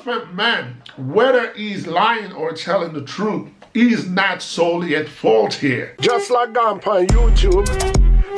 elephant man, whether he's lying or telling the truth, he's not solely at fault here. Just like gone on YouTube,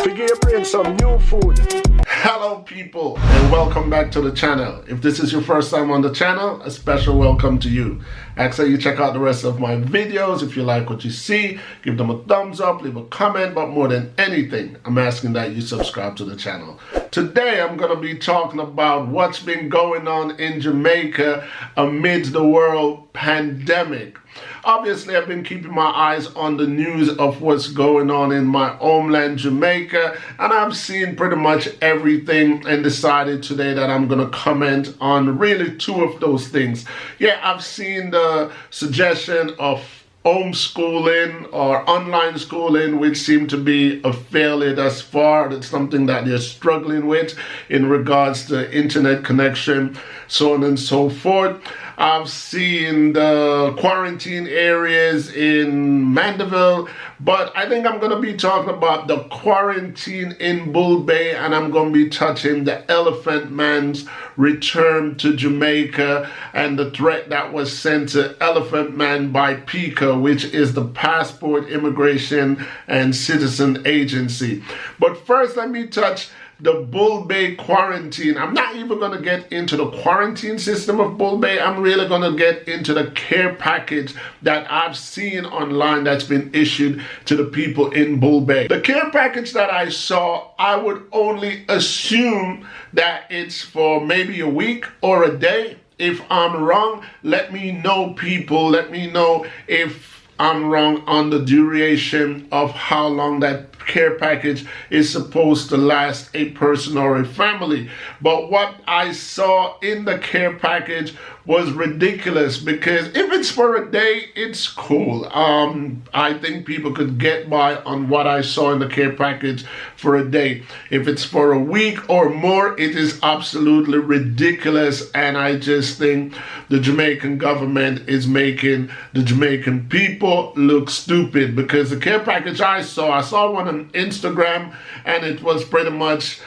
figure your brain some new food. Hello people, and welcome back to the channel. If this is your first time on the channel, a special welcome to you. Ask that you check out the rest of my videos. If you like what you see, give them a thumbs up, leave a comment, but more than anything, I'm asking that you subscribe to the channel. Today I'm going to be talking about what's been going on in Jamaica amidst the world pandemic. Obviously, I've been keeping my eyes on the news of what's going on in my homeland, Jamaica, and I've seen pretty much everything and decided today that I'm going to comment on really two of those things. Yeah, I've seen the suggestion of homeschooling or online schooling, which seemed to be a failure thus far. That's something that they're struggling with in regards to internet connection, so on and so forth. I've seen the quarantine areas in Mandeville, but I think I'm going to be talking about the quarantine in Bull Bay, and I'm going to be touching the elephant man's return to Jamaica and the threat that was sent to Elephant Man by PICA, which is the Passport, Immigration and Citizen Agency. But first, let me touch the Bull Bay quarantine. I'm not even going to get into the quarantine system of Bull Bay. I'm really going to get into the care package that I've seen online that's been issued to the people in Bull Bay. The care package that I saw, I would only assume that it's for maybe a week or a day. If I'm wrong, let me know, people. Let me know if I'm wrong on the duration of how long that care package is supposed to last a person or a family. But what I saw in the care package was ridiculous, because if it's for a day, it's cool. I think people could get by on what I saw in the care package for a day. If it's for a week or more, it is absolutely ridiculous, and I just think the Jamaican government is making the Jamaican people look stupid, because the care package I saw one on Instagram, and it was pretty much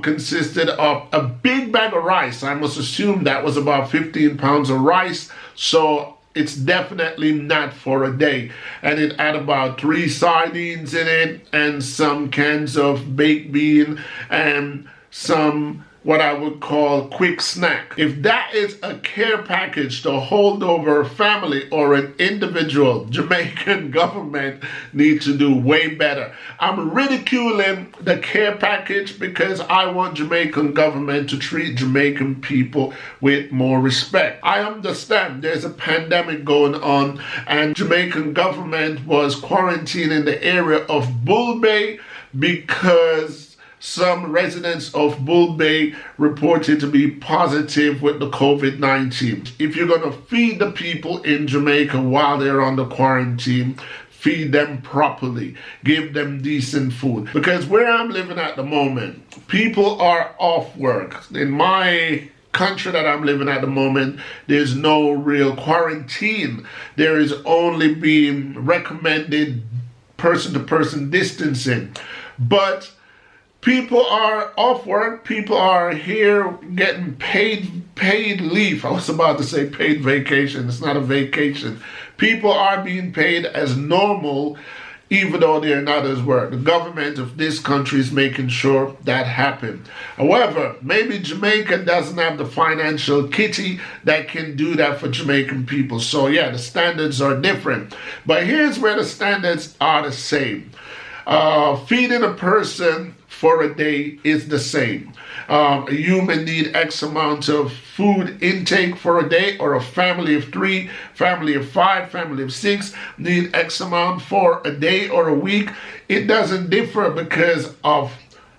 consisted of a big bag of rice. I must assume that was about 15 pounds of rice, so it's definitely not for a day. And it had about 3 sardines in it, and some cans of baked bean, and some what I would call quick snack. If that is a care package to hold over a family or an individual, Jamaican government needs to do way better. I'm ridiculing the care package because I want Jamaican government to treat Jamaican people with more respect. I understand there's a pandemic going on, and Jamaican government was quarantining the area of Bull Bay because some residents of Bull Bay reported to be positive with the COVID-19. If you're going to feed the people in Jamaica while they're under quarantine, feed them properly, give them decent food. Because where I'm living at the moment, people are off work. In my country that I'm living at the moment, there's no real quarantine. There is only being recommended person-to-person distancing. But people are off work. People are here getting paid leave. I was about to say paid vacation. It's not a vacation. People are being paid as normal, even though they're not at work. The government of this country is making sure that happens. However, maybe Jamaica doesn't have the financial kitty that can do that for Jamaican people. So yeah, the standards are different. But here's where the standards are the same. Feeding a person for a day is the same. A human need X amount of food intake for a day, or a family of 3, family of 5, family of 6 need X amount for a day or a week. It doesn't differ because of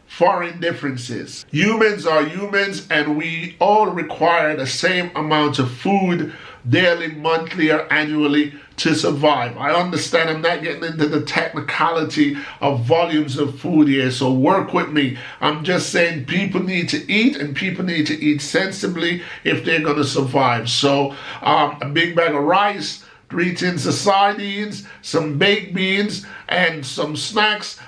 foreign differences. Humans are humans, and we all require the same amount of food daily, monthly, or annually to survive. I understand I'm not getting into the technicality of volumes of food here, so work with me. I'm just saying people need to eat, and people need to eat sensibly if they're going to survive. So a big bag of rice 3 tins of sardines, some baked beans, and some snacks.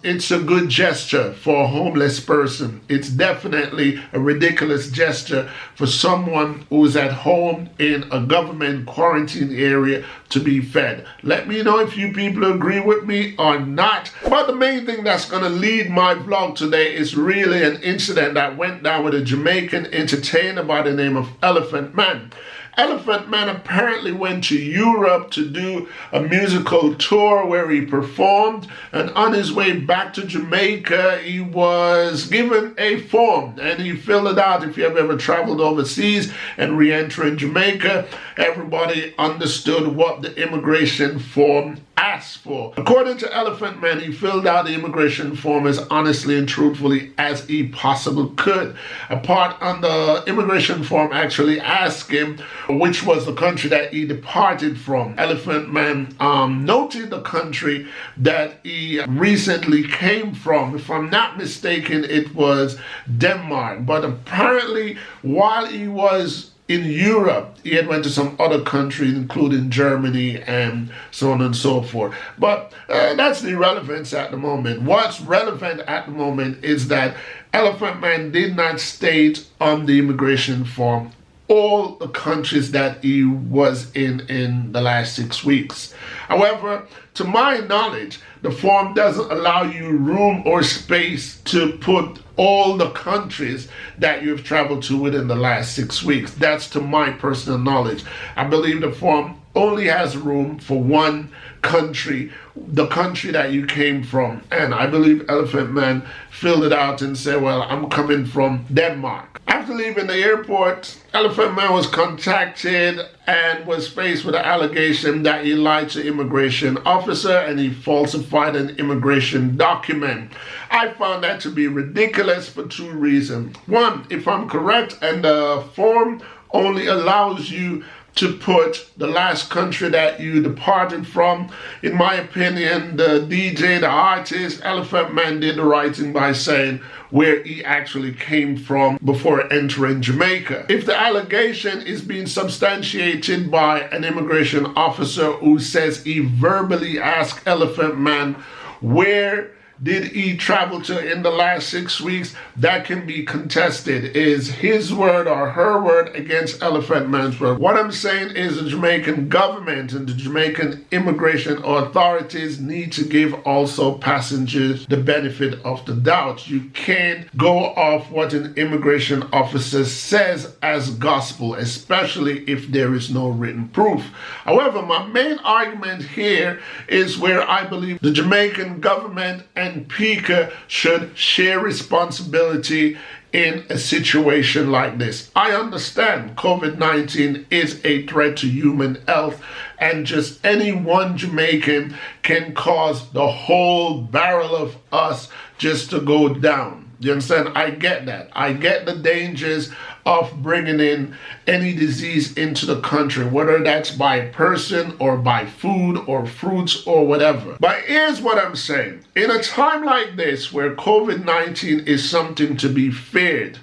It's a good gesture for a homeless person. It's definitely a ridiculous gesture for someone who's at home in a government quarantine area to be fed. Let me know if you people agree with me or not. But the main thing that's going to lead my vlog today is really an incident that went down with a Jamaican entertainer by the name of Elephant Man. Elephant Man apparently went to Europe to do a musical tour where he performed, and on his way back to Jamaica he was given a form and he filled it out. If you have ever traveled overseas and re-entering Jamaica, everybody understood what the immigration form asked for. According to Elephant Man, he filled out the immigration form as honestly and truthfully as he possibly could. A part on the immigration form actually asked him which was the country that he departed from. Elephant Man noted the country that he recently came from. If I'm not mistaken, it was Denmark. But apparently, while he was in Europe, he had went to some other countries, including Germany and so on and so forth. But that's the irrelevance at the moment. What's relevant at the moment is that Elephant Man did not state on the immigration form all the countries that he was in the last 6 weeks. However, to my knowledge, the form doesn't allow you room or space to put all the countries that you've traveled to within the last 6 weeks. That's to my personal knowledge. I believe the form only has room for one country, the country that you came from. And I believe Elephant Man filled it out and said, well, I'm coming from Denmark. After leaving the airport, Elephant Man was contacted and was faced with an allegation that he lied to immigration officer and he falsified an immigration document. I found that to be ridiculous for 2 reasons. One, if I'm correct, and the form only allows you to put the last country that you departed from. In my opinion, the DJ, the artist, Elephant Man did the right thing by saying where he actually came from before entering Jamaica. If the allegation is being substantiated by an immigration officer who says he verbally asked Elephant Man where did he travel to in the last 6 weeks, that can be contested. Is his word or her word against Elephant Man's word? What I'm saying is the Jamaican government and the Jamaican immigration authorities need to give also passengers the benefit of the doubt. You can't go off what an immigration officer says as gospel, especially if there is no written proof. However, my main argument here is where I believe the Jamaican government and PICA should share responsibility in a situation like this. I understand COVID-19 is a threat to human health, and just any one Jamaican can cause the whole barrel of us just to go down. You understand? I get that. I get the dangers of bringing in any disease into the country, whether that's by person or by food or fruits or whatever. But here's what I'm saying. In a time like this where COVID-19 is something to be feared,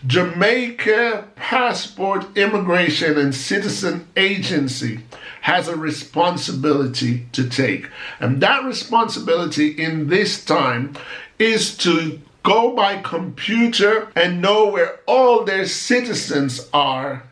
Jamaica Passport Immigration and Citizen Agency has a responsibility to take. And that responsibility in this time is to go by computer and know where all their citizens are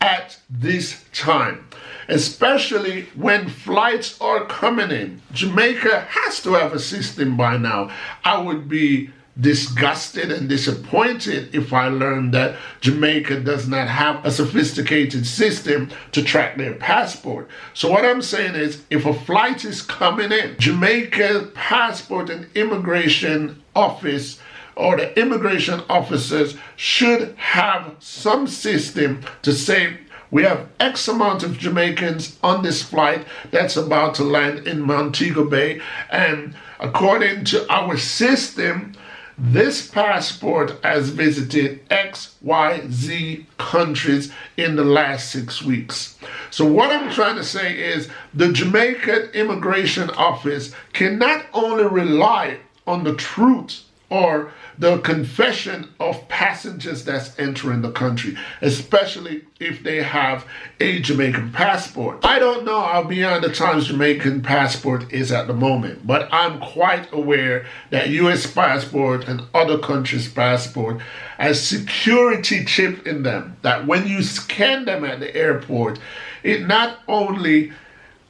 at this time, especially when flights are coming in. Jamaica has to have a system by now. I would be disgusted and disappointed if I learned that Jamaica does not have a sophisticated system to track their passport. So what I'm saying is, if a flight is coming in, Jamaica Passport and Immigration Office or the immigration officers should have some system to say, we have X amount of Jamaicans on this flight that's about to land in Montego Bay, and according to our system, this passport has visited X, Y, Z countries in the last 6 weeks. So what I'm trying to say is the Jamaican Immigration Office can not only rely on the truth or the confession of passengers that's entering the country, especially if they have a Jamaican passport. I don't know how beyond the times Jamaican passport is at the moment, but I'm quite aware that US passport and other countries' passport has security chip in them, that when you scan them at the airport, it not only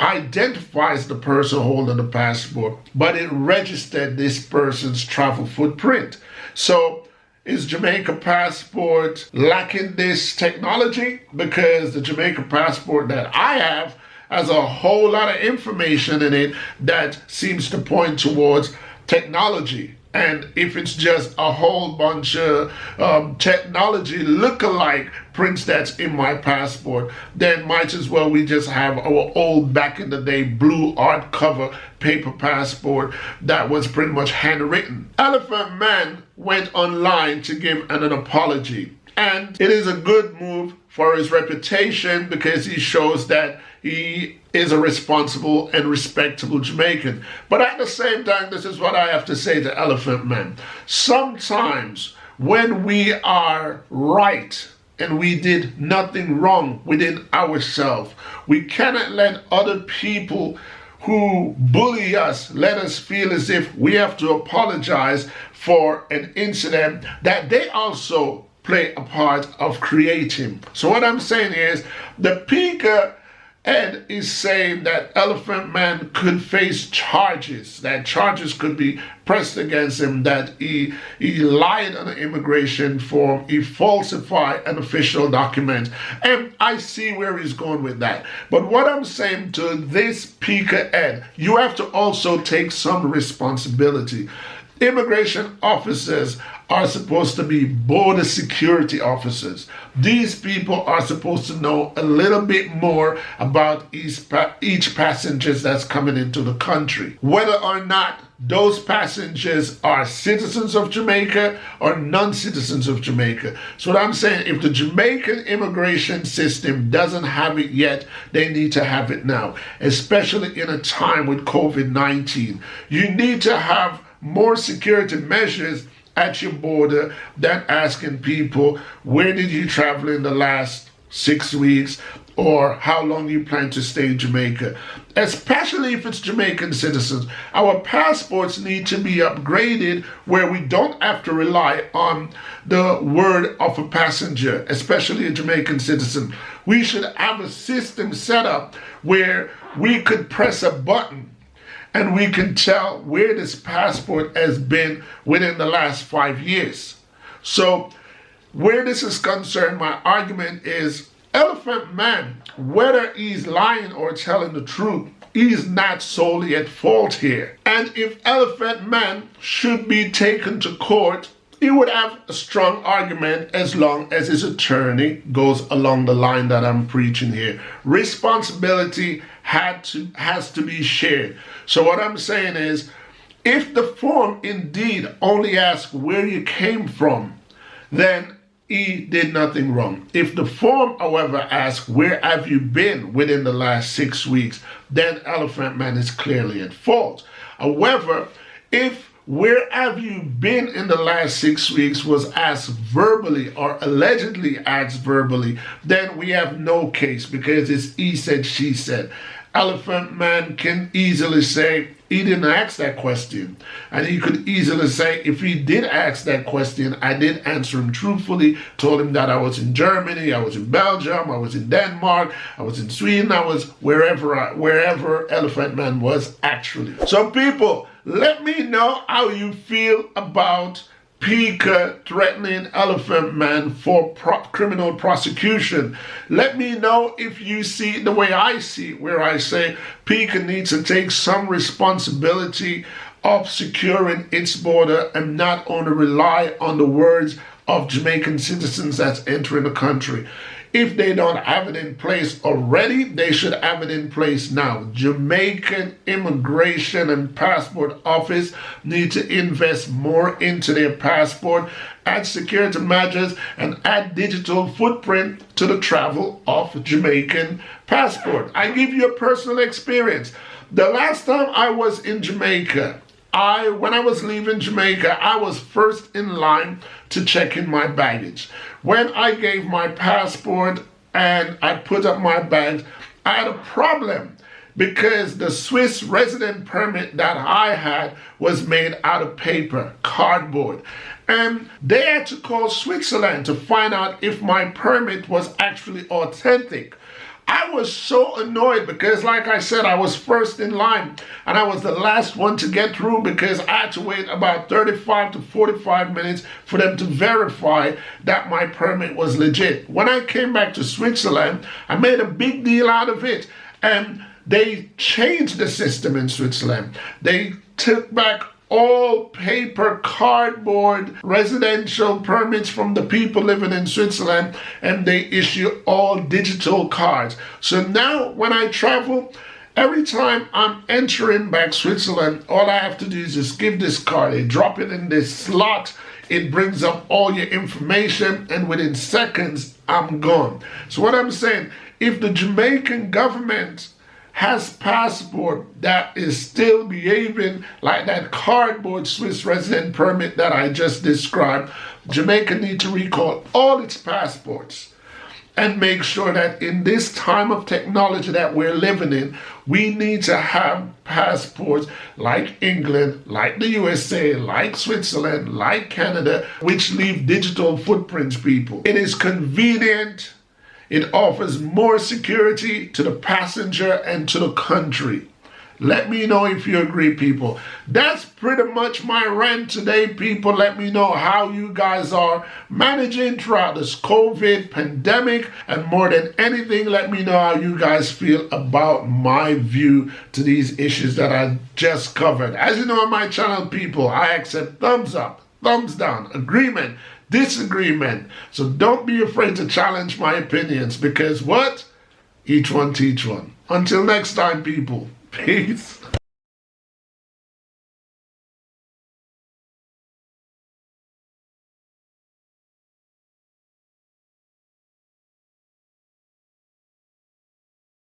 identifies the person holding the passport, but it registered this person's travel footprint. So is Jamaica passport lacking this technology? Because the Jamaica passport that I have has a whole lot of information in it that seems to point towards technology. And if it's just a whole bunch of technology look-alike prints that's in my passport, then might as well we just have our old back in the day blue art cover paper passport that was pretty much handwritten. Elephant Man went online to give an apology. And it is a good move for his reputation because he shows that he is a responsible and respectable Jamaican. But at the same time, this is what I have to say to Elephant Man. Sometimes when we are right and we did nothing wrong within ourselves, we cannot let other people who bully us let us feel as if we have to apologize for an incident that they also play a part of creating. So what I'm saying is the PICA Ed is saying that Elephant Man could face charges, that charges could be pressed against him, that he lied on an immigration form, he falsified an official document. And I see where he's going with that. But what I'm saying to this PICA Ed, you have to also take some responsibility. Immigration officers are supposed to be border security officers. These people are supposed to know a little bit more about each passenger that's coming into the country, whether or not those passengers are citizens of Jamaica or non-citizens of Jamaica. So what I'm saying, if the Jamaican immigration system doesn't have it yet, they need to have it now, especially in a time with COVID-19. You need to have more security measures at your border than asking people, where did you travel in the last 6 weeks, or how long you plan to stay in Jamaica. Especially if it's Jamaican citizens. Our passports need to be upgraded where we don't have to rely on the word of a passenger, especially a Jamaican citizen. We should have a system set up where we could press a button and we can tell where this passport has been within the last 5 years. So where this is concerned, my argument is Elephant Man, whether he's lying or telling the truth, he's not solely at fault here. And if Elephant Man should be taken to court, he would have a strong argument as long as his attorney goes along the line that I'm preaching here. Responsibility has to be shared. So what I'm saying is, if the form indeed only asks where you came from, then he did nothing wrong. If the form, however, asks where have you been within the last 6 weeks, then Elephant Man is clearly at fault. However, if where have you been in the last 6 weeks was asked verbally or allegedly asked verbally, then we have no case because it's he said, she said. Elephant Man can easily say he didn't ask that question. And he could easily say, if he did ask that question, I did answer him truthfully, told him that I was in Germany, I was in Belgium, I was in Denmark, I was in Sweden, I was wherever Elephant Man was actually. So people, let me know how you feel about PICA threatening Elephant Man for criminal prosecution. Let me know if you see it the way I see it, where I say PICA needs to take some responsibility of securing its border and not only rely on the words of Jamaican citizens that's entering the country. If they don't have it in place already, they should have it in place now. Jamaican Immigration and Passport Office need to invest more into their passport, add security measures, and add digital footprint to the travel of Jamaican passport. I give you a personal experience. The last time I was in Jamaica, When I was leaving Jamaica, I was first in line to check in my baggage. When I gave my passport and I put up my bags, I had a problem because the Swiss resident permit that I had was made out of paper, cardboard. And they had to call Switzerland to find out if my permit was actually authentic. I was so annoyed because, like I said, I was first in line and I was the last one to get through because I had to wait about 35 to 45 minutes for them to verify that my permit was legit. When I came back to Switzerland, I made a big deal out of it, and they changed the system in Switzerland. They took back all paper, cardboard, residential permits from the people living in Switzerland, and they issue all digital cards. So now when I travel, every time I'm entering back Switzerland, all I have to do is just give this card. They drop it in this slot. It brings up all your information, and within seconds, I'm gone. So what I'm saying, if the Jamaican government has passport that is still behaving like that cardboard Swiss resident permit that I just described, Jamaica need to recall all its passports and make sure that in this time of technology that we're living in, we need to have passports like England, like the USA, like Switzerland, like Canada, which leave digital footprints, people. It is convenient. It offers more security to the passenger and to the country. Let me know if you agree, people. That's pretty much my rant today, people. Let me know how you guys are managing throughout this COVID pandemic. And more than anything, let me know how you guys feel about my view to these issues that I just covered. As you know on my channel, people, I accept thumbs up, thumbs down, agreement, disagreement. So don't be afraid to challenge my opinions, because what? Each one teach one. Until next time, people. Peace.